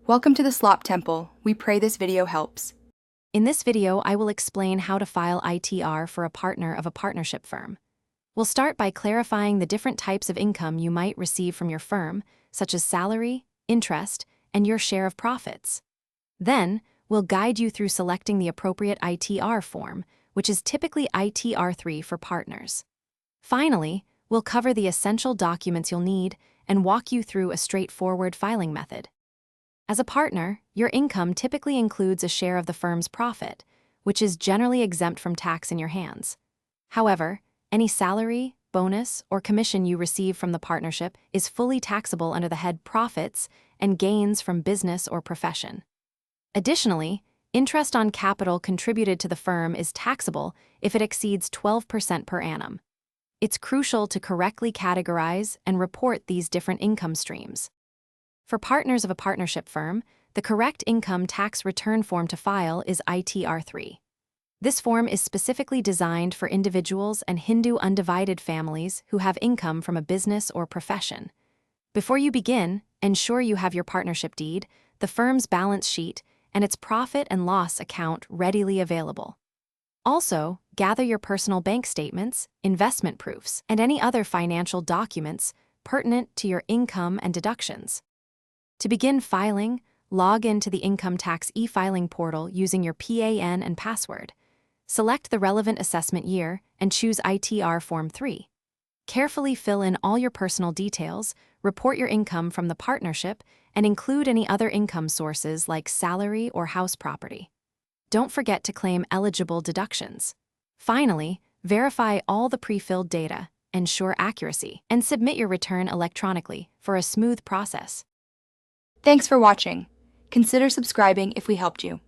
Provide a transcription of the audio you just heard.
Welcome to the Slop Temple. We pray this video helps. In this video, I will explain how to file ITR for a partner of a partnership firm. We'll start by clarifying the different types of income you might receive from your firm, such as salary, interest, and your share of profits. Then, we'll guide you through selecting the appropriate ITR form, which is typically ITR3 for partners. Finally, we'll cover the essential documents you'll need and walk you through a straightforward filing method. As a partner, your income typically includes a share of the firm's profit, which is generally exempt from tax in your hands. However, any salary, bonus, or commission you receive from the partnership is fully taxable under the head Profits and Gains from Business or Profession. Additionally, interest on capital contributed to the firm is taxable if it exceeds 12% per annum. It's crucial to correctly categorize and report these different income streams. For partners of a partnership firm, the correct income tax return form to file is ITR3. This form is specifically designed for individuals and Hindu undivided families who have income from a business or profession. Before you begin, ensure you have your partnership deed, the firm's balance sheet, and its profit and loss account readily available. Also, gather your personal bank statements, investment proofs, and any other financial documents pertinent to your income and deductions. To begin filing, log into the income tax e-filing portal using your PAN and password. Select the relevant assessment year and choose ITR Form 3. Carefully fill in all your personal details, report your income from the partnership, and include any other income sources like salary or house property. Don't forget to claim eligible deductions. Finally, verify all the pre-filled data, ensure accuracy, and submit your return electronically for a smooth process. Thanks for watching. Consider subscribing if we helped you.